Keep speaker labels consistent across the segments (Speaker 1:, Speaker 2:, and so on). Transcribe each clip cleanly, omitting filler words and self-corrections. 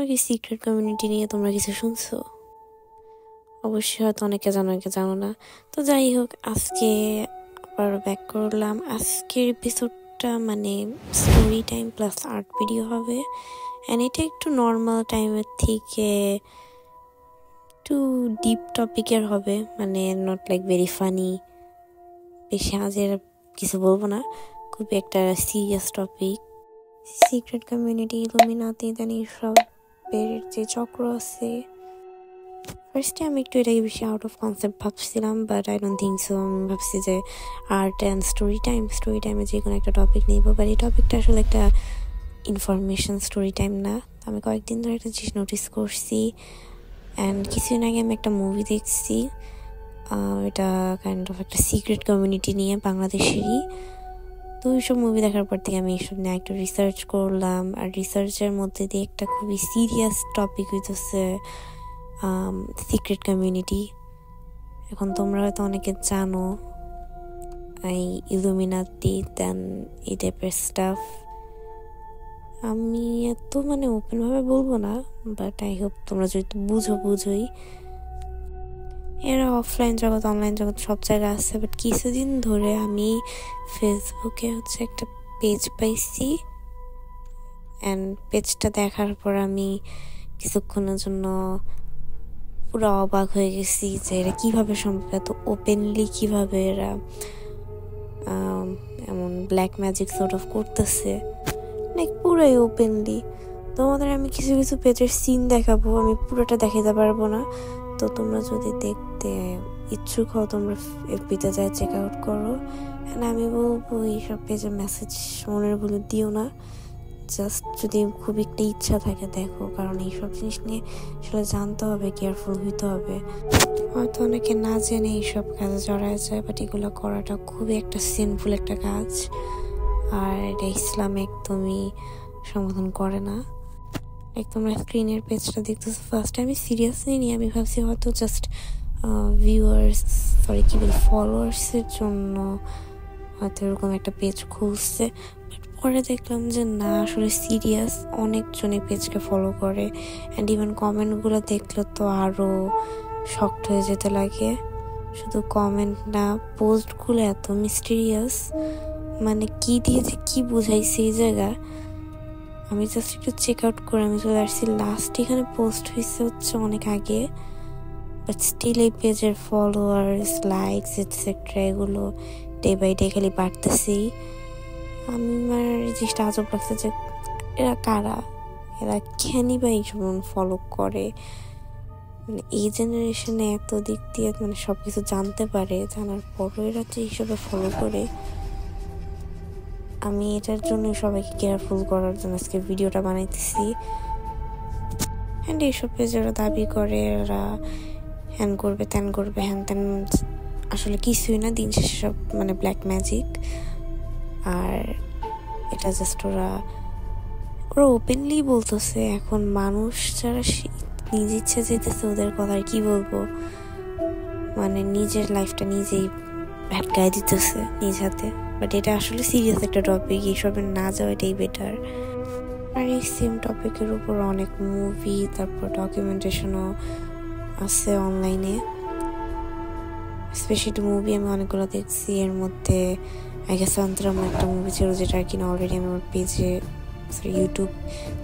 Speaker 1: কি secret community নিয়ে তোমরা কিছু শুনছো? অবশ্যই হয়তো অনেকে জানো, অনেকে জানো না। তো যাই হোক, আজকে আবার ব্যাক করলাম। আজকের এপিসোডটা মানে story time plus art video হবে, অ্যান্ড এটা একটু নর্মাল টাইমের থেকে একটু ডিপ টপিকের হবে, মানে নট লাইক ভেরি ফানি, বেশি আজের কিছু বলবো না, খুবই একটা serious topic. Secret community, Illuminati, then এইসবের যে চক্র আছে। ফার্স্টে আমি একটু এটাকে বেশি আউট অফ কনসেপ্ট ভাবছিলাম, but I don't think so. আমি ভাবছি যে আর্ট অ্যান্ড স্টোরি টাইমে যে কোনো একটা টপিক নিব, বাট এই টপিকটা আসলে একটা ইনফরমেশন স্টোরি টাইম না। আমি কয়েকদিন ধরে একটা জিনিস নোটিস করছি, অ্যান্ড কিছুদিন আগে আমি একটা মুভি দেখছি, এটা কাইন্ড অফ একটা সিক্রেট কমিউনিটি নিয়ে, বাংলাদেশেরই। তো এইসব মুভি দেখার পর থেকে আমি এইসব নিয়ে একটু রিসার্চ করলাম, আর রিসার্চের মধ্যে দিয়ে একটা খুবই সিরিয়াস টপিক হইতেছে সিক্রেট কমিউনিটি। এখন তোমরা হয়তো অনেকে জানো এই ইলুমিনাতি দেন এই টাইপের স্টাফ। আমি এত মানে ওপেনভাবে বলবো না, বাট আই হোপ তোমরা যদি বুঝোই। এরা অফলাইন জগৎ, অনলাইন জগৎ সব জায়গায় আছে। বাট কিছুদিন ধরে আমি ফেসবুকে একটা পেজ পাইছি, অ্যান্ড পেজটা দেখার পর আমি কিছুক্ষণের জন্য পুরো অবাক হয়ে গেছি যে এরা কীভাবে সম্ভব, এত ওপেনলি কীভাবে এরা এমন ব্ল্যাক ম্যাজিক সর্ট অফ করতেছে, লাইক পুরাই ওপেনলি। তোমাদের আমি কিছু কিছু পেজের সিন দেখাবো, আমি পুরোটা দেখাতে পারবো না। তো তোমরা যদি দেখতে ইচ্ছুক হও, তোমরা এফবিতে যাই চেক আউট করো। অ্যান্ড আমি বলবো এইসব পেজের মেসেজ মনের ভুলে দিও না, জাস্ট যদি খুব একটা ইচ্ছা থাকে দেখো, কারণ এইসব জিনিস নিয়ে আসলে জানতে হবে, কেয়ারফুল হইতে হবে। হয়তো অনেকে না জেনে এইসব কাজে জড়ায় যায়, বাট এগুলো করাটা খুবই একটা সিনফুল একটা কাজ, আর এটা ইসলামে একদমই সমাধান করে না। তোমরা স্ক্রিনের পেজটা দেখতেছো, ফার্স্টে আমি সিরিয়াসলি নিই, আমি ভাবছি হয়তো জাস্ট ফলোয়ার্সের জন্য হয়তো এরকম একটা পেজ খুলছে। বাট পরে দেখলাম যে না, আসলে সিরিয়াস, অনেকজনই পেজকে ফলো করে। অ্যান্ড ইভেন কমেন্টগুলো দেখলে তো আরও শকড হয়ে যেতে লাগে। শুধু কমেন্ট না, পোস্টগুলো এত মিস্টিরিয়াস, মানে কি দিয়েছে, কি বুঝাইছে এই জায়গা। আমি জাস্ট একটু চেক আউট করে আমি চলে আসছি। লাস্ট এখানে পোস্ট হয়েছে অনেক আগে, বাট স্টিল এই পেজের ফলোয়ার্স, লাইকস এটসেট্রা এগুলো ডে বাই ডে খালি বাড়তেছি। আমার জিনিসটা আজব লাগছে যে এরা কারা, এরা কেনই বা এইসব ফলো করে। মানে এই জেনারেশনে এত দিক দিয়ে মানে সব কিছু জানতে পারে, জানার পরও এরা যে এইসবে ফলো করে। আমি এটার জন্য সবাইকে কেয়ারফুল করার জন্য আজকে ভিডিওটা বানাইতেছি। অ্যান্ড এইসব পেজে ওরা দাবি করে এরা হ্যান করবে, ত্যান করবে, হ্যান ত্যান, আসলে কিছুই না। দিন শেষে সব মানে ব্ল্যাক ম্যাজিক। আর এটা জাস্ট ওরা ওপেনলি বলতেছে। এখন মানুষ যারা নিজ ইচ্ছে যেতেছে, ওদের কথা আর কি বলবো, মানে নিজের লাইফটা নিজেই ভ্যাটকায় দিতেছে নিজ হাতে। বাট এটা আসলে সিরিয়াস একটা টপিক, এইসবের না যাওয়া এটাই বেটার। আর এই সেম টপিকের উপর অনেক মুভি, তারপর ডকুমেন্টেশনও আছে অনলাইনে। স্পেশালি মুভি আমি অনেকগুলো দেখছি, এর মধ্যে আইগাসান্তরাম একটা মুভি ছিল, যেটা আর কিনা অলরেডি আমি আমার পেজে ইউটিউব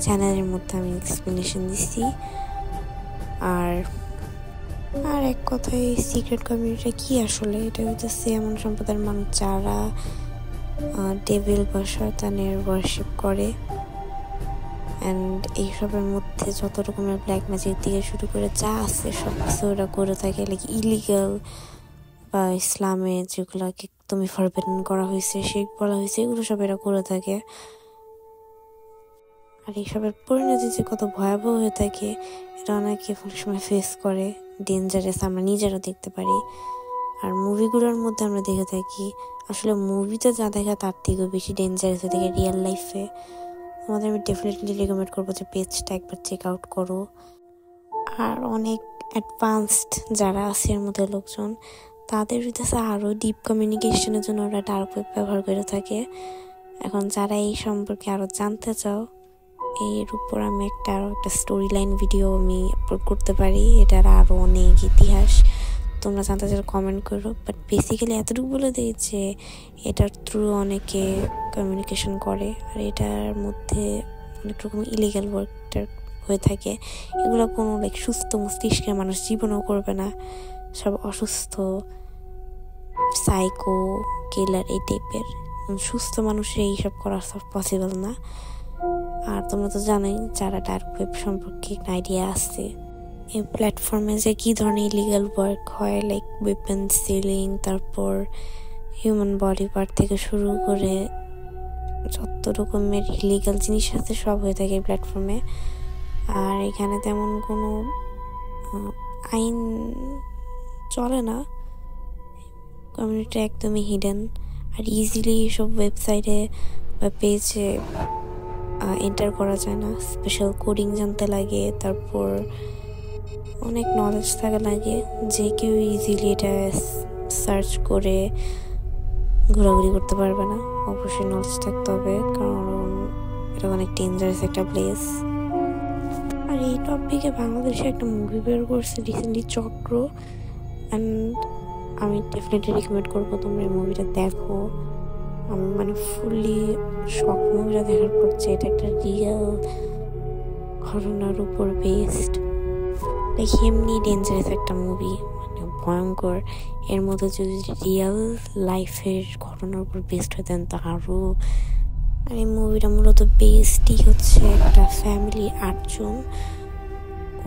Speaker 1: চ্যানেলের মধ্যে আমি এক্সপ্লেনেশন দিচ্ছি। আর এক কথায় সিক্রেট কমিউনিটি কি আসলে, এটা হচ্ছে এমন সম্প্রদায়ের মানুষ যারা ডেভিল বা শয়তানের ওয়ার্শিপ করে। অ্যান্ড এইসবের মধ্যে যত রকমের ব্ল্যাক ম্যাজিক থেকে শুরু করে যা আছে সব কিছু ওরা করে থাকে, লাইক ইলিগাল বা ইসলামে যেগুলোকে একদমই ফরবিডেন করা হয়েছে, শিরক বলা হয়েছে, এগুলো সব এরা করে থাকে। আর এইসবের পরিণতি যে কত ভয়াবহ হয়ে থাকে, এটা অনেকে অনেক সময় ফেস করে, ডেঞ্জারাস, আমরা নিজেরা দেখতে পারি। আর মুভিগুলোর মধ্যে আমরা দেখে থাকি, আসলে মুভিতে যা দেখা তার থেকেও বেশি ডেঞ্জারাস হয়ে থাকে রিয়েল লাইফে। তোমাদের আমি ডেফিনেটলি রেকমেন্ড করবো যে পেজটা একবার চেক আউট করো। আর অনেক অ্যাডভান্সড যারা আছে এর মধ্যে লোকজন, তাদের হইতেছে আরও ডিপ কমিউনিকেশনের জন্য ওরা ডার্ক ওয়েব ব্যবহার করে থাকে। এখন যারা এই সম্পর্কে আরও জানতে চাও, এর উপর আমি আরও একটা স্টোরি লাইন ভিডিও আমি আপলোড করতে পারি, এটার আরও অনেক ইতিহাস তোমরা জানতে চাইলে কমেন্ট করো। বাট বেসিক্যালি এতটুকু বলে দিই যে এটার থ্রু অনেকে কমিউনিকেশন করে, আর এটার মধ্যে অনেক রকম ইলিগাল ওয়ার্কটা হয়ে থাকে। এগুলো কোনো সুস্থ মস্তিষ্কের মানুষ জীবনও করবে না, সব অসুস্থ সাইকো কিলার এই টাইপের। সুস্থ মানুষের এইসব করা সব পসিবল না। আর তোমরা তো জানোই যারা ডার্ক ওয়েব সম্পর্কে একটা আইডিয়া আছে, এই প্ল্যাটফর্মে যে কী ধরনের ইলিগাল ওয়ার্ক হয়, ওয়েপন সেলিং, তারপর হিউম্যান বডি পার্ট থেকে শুরু করে যত রকমের ইলিগাল জিনিস আছে সব হয়ে থাকে এই প্ল্যাটফর্মে। আর এখানে তেমন কোনো আইন চলে না, কমিউনিটি একদমই হিডেন। আর ইজিলি সব ওয়েবসাইটে বা পেজে এন্টার করা যায় না, স্পেশাল কোডিং জানতে লাগে, তারপর অনেক নলেজ থাকা লাগে। যে কেউ ইজিলি এটা সার্চ করে ঘোরাঘুরি করতে পারবে না, অবশ্যই নলেজ থাকতে হবে, কারণ এটা অনেক ডেঞ্জারাস একটা প্লেস। আর এই টপিকে বাংলাদেশে একটা মুভি বের করছে রিসেন্টলি, চক্র, অ্যান্ড আমি ডেফিনেটলি রিকমেন্ড করবো তোমরা এই মুভিটা দেখো। আমি ফুললি শখ মুভিটা দেখার পর যে এটা একটা রিয়েল ঘটনার উপর বেসড, এমনি ডেঞ্জারাস একটা মুভি, ভয়ঙ্কর। এর মধ্যে যদি রিয়েল লাইফের ঘটনার উপর বেসড হতেন তা আরও। আর এই মুভিটা মূলত বেসডই হচ্ছে একটা ফ্যামিলি 8জন,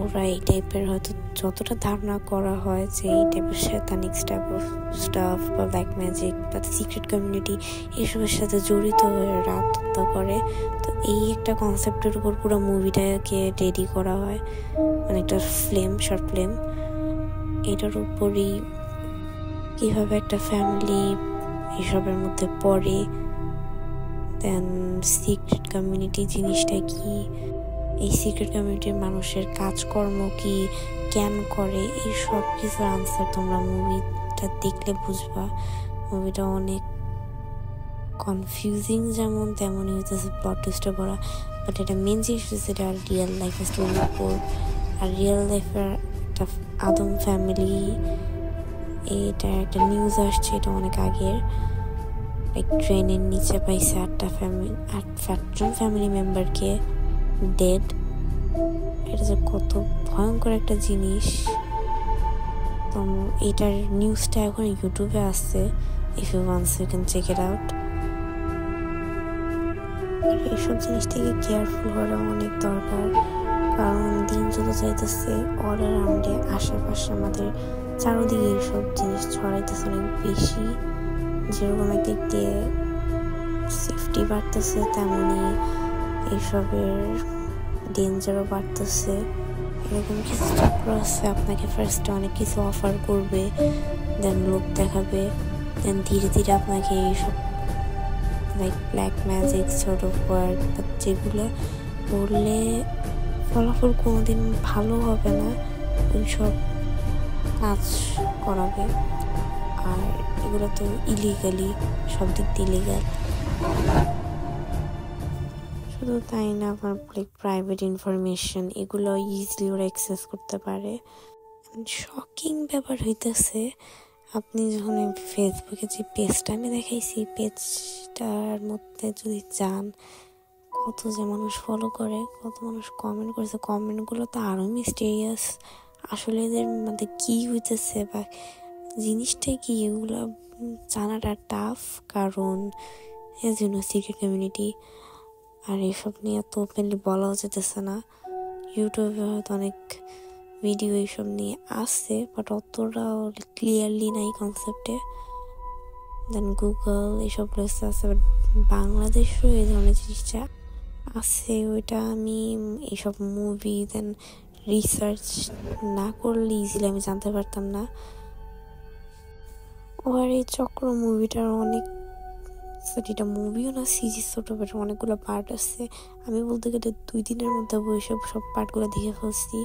Speaker 1: ওরা এই টাইপের হয়তো যতটা ধারণা করা হয় যে এই টাইপের শয়তানিক স্টাফ বা ব্ল্যাক ম্যাজিক বা সিক্রেট কমিউনিটি এসবের সাথে জড়িত হয়ে ওরা আত্মহত্যা করে। তো এই একটা কনসেপ্টের উপর পুরো মুভিটাকে রেডি করা হয়, একটা শর্ট ফিল্ম। এটার উপরই কীভাবে একটা ফ্যামিলি এসবের মধ্যে পড়ে, দেন সিক্রেট কমিউনিটি জিনিসটা কি, এই সিক্রেট কমিউনিটির মানুষের কাজকর্ম কি, কেন করে, এই সব কিছুর আনসার তোমরা মুভিটা দেখলে বুঝবা। মুভিটা অনেক কনফিউজিং যেমন তেমনই হইতেছে প্লট টুইস্টে ভরা। বাট এটা মেন জিনিস হচ্ছে এটা রিয়েল লাইফ স্টোরির উপর। আর রিয়েল লাইফের একটা আদম ফ্যামিলি, এটা একটা নিউজ আসছে, এটা অনেক আগের, ট্রেনের নিচে পাইছে 8জন ফ্যামিলি মেম্বারকে ডেড। এটা যে কত ভয়ঙ্কর একটা জিনিস। তো এটার নিউজটা এখন ইউটিউবে আসছে, if you want you can check it out. এইসব জিনিস থেকে কেয়ারফুল হওয়া অনেক দরকার, কারণ দিন যত চাইতেছে অল অ্যারাউন্ডে আশেপাশে আমাদের চারোদিকে এইসব জিনিস ছড়াইতেছে অনেক বেশি। যেরকম একদিক দিয়ে সেফটি বাড়তেছে, তেমনই এইসবের ডেঞ্জারও বাড়তেছে। এরকম কিছু চক্র আছে, আপনাকে ফার্স্টে অনেক কিছু অফার করবে, দেন লোক দেখাবে, দেন ধীরে ধীরে আপনাকে এইসব black magic sort of work যেগুলো করলে ফলাফল কোনোদিন ভালো হবে না, ওইসব কাজ করাবে। আর এগুলো তো ইলিগালি, সব দিক দিয়ে ইলিগাল। শুধু তাই না, আপনার প্রাইভেট ইনফরমেশন এগুলো ইজিলি ওরা অ্যাক্সেস করতে পারে। শকিং ব্যাপার হইতেছে, আপনি যখন ফেসবুকে যে পেজটা আমি দেখাইছি, পেজটার মধ্যে যদি যান, কত যে মানুষ ফলো করে, কত মানুষ কমেন্ট করেছে, কমেন্টগুলো তো আরও মিস্টেরিয়াস। আসলে এদের মধ্যে কী হইতেছে বা জিনিসটা কি, এগুলো জানাটা টাফ, কারণ as you know secret community. আর এইসব নিয়ে তো ওপেনলি বলাও যেতেছে না। ইউটিউবে হয়তো অনেক ভিডিও এইসব নিয়ে আসছে, বাট অতটাও ক্লিয়ারলি নাই কনসেপ্টে। দেন গুগল এইসব প্লেস আছে, বাট বাংলাদেশেও এই ধরনের জিনিসটা আছে। ওইটা আমি এইসব মুভি দেন রিসার্চ না করলে ইজিলি আমি জানতে পারতাম না। আর এই চক্র মুভিটার অনেক, এটা মুভিও না, সিরিজ ছোট, বাট অনেকগুলো পার্ট আছে। আমি বলতে গেলে 2 দিনের মধ্যে বসে সব পার্টগুলো দেখে ফেলছি।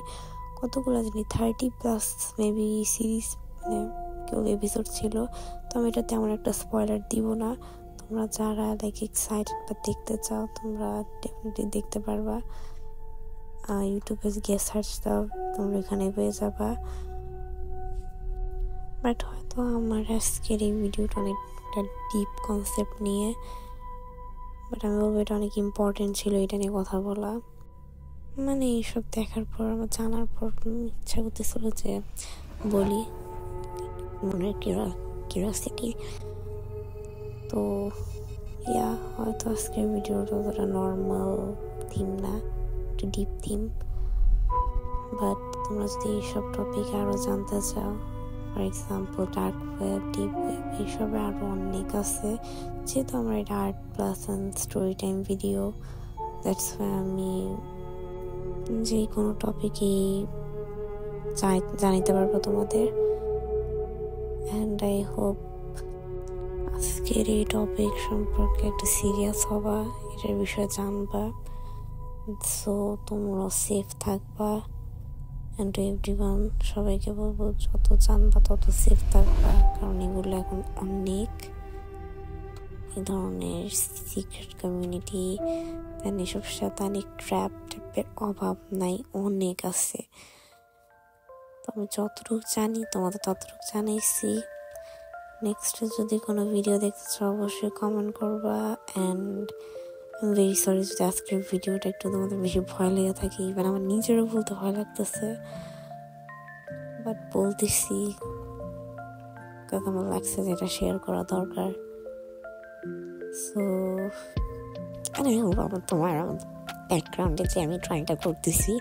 Speaker 1: কতগুলো জানি 30+ মেবি সিরিজ কেউ এপিসোড ছিল। তো আমি এটা তেমন একটা স্পয়লার দিব না, তোমরা যারা লাইক এক্সাইটেড বা দেখতে চাও তোমরা ডেফিনেটলি দেখতে পারবা। ইউটিউবে গিয়ে সার্চ দাও, তোমরা এখানে পেয়ে যাবা। বাট হয়তো আমার আজকের এই ভিডিওটা অনেকটা ডিপ কনসেপ্ট নিয়ে, বাট আমি বলবো এটা অনেক ইম্পর্টেন্ট ছিল এটা নিয়ে কথা বলা। মানে এইসব দেখার পর আমার জানার পর ইচ্ছা করতেছিল যে বলি, মনের কিউরিওসিটি। তো হয়তো আজকের ভিডিওটা অতটা নর্মাল থিম না, একটু ডিপ থিম। বাট তোমরা যদি এইসব টপিকে আরও জানতে চাও, for example dark web, deep web, এইসবে আরও অনেক আছে। যেহেতু আমার এটা art plus and story time video, that's why আমি যে কোনো টপিকেই জানাইতে পারবো তোমাদের। অ্যান্ড আই হোপ আজকের এই টপিক সম্পর্কে একটু সিরিয়াস হবা, এটার বিষয়ে জানবা। সো তোমরা সেফ থাকবা। অ্যান্ড এভরিওয়ান, সবাইকে বলবো যত জানবা তত সেফ থাকবা, কারণ এগুলো এখন অনেক এই ধরনের সিক্রেট কমিউনিটি দেন এসব শয়তানি ট্র্যাপ ট্যাপের অভাব নাই, অনেক আছে। তো আমি যতটুকু জানি তোমাদের ততটুকু জানাইছি। নেক্সট যদি কোনো ভিডিও দেখতে চাও অবশ্যই কমেন্ট করবা। অ্যান্ড আমি ভেরি সরি যদি আজকের ভিডিওটা একটু তোমাদের বেশি ভয় লেগে থাকে, ইভেন আমার নিজেরও বলতে ভয় লাগতেছে, বাট বলতেছি কারণ আমার লাগছে যে এটা শেয়ার করা দরকার। সো তোমার ব্যাকগ্রাউন্ডে যে আমি ড্রয়িংটা করতেছি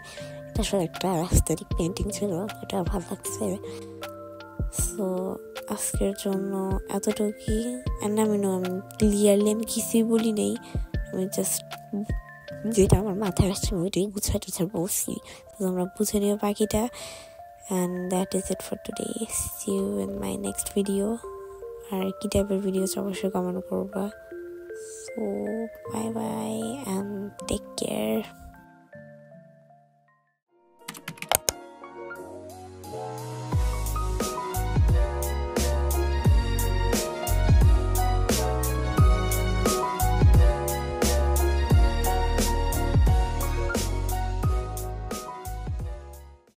Speaker 1: এটা আসলে একটা অ্যাস্থেটিক পেন্টিং ছিল, এটা ভালো লাগছে। সো আজকের জন্য এতটুকুই। অ্যান্ড আমি ক্লিয়ারলি আমি কিছুই বলি নেই, আমি জাস্ট যেটা আমার মাথায় আসছে ওইটাই গুছাই টুছাই বলছি, তোমরা বুঝে নিও বাকিটা। And that is it for today. See you in my next video. আর কি টাইপের ভিডিও অবশ্যই কমেন্ট করবা। So bye bye and take care.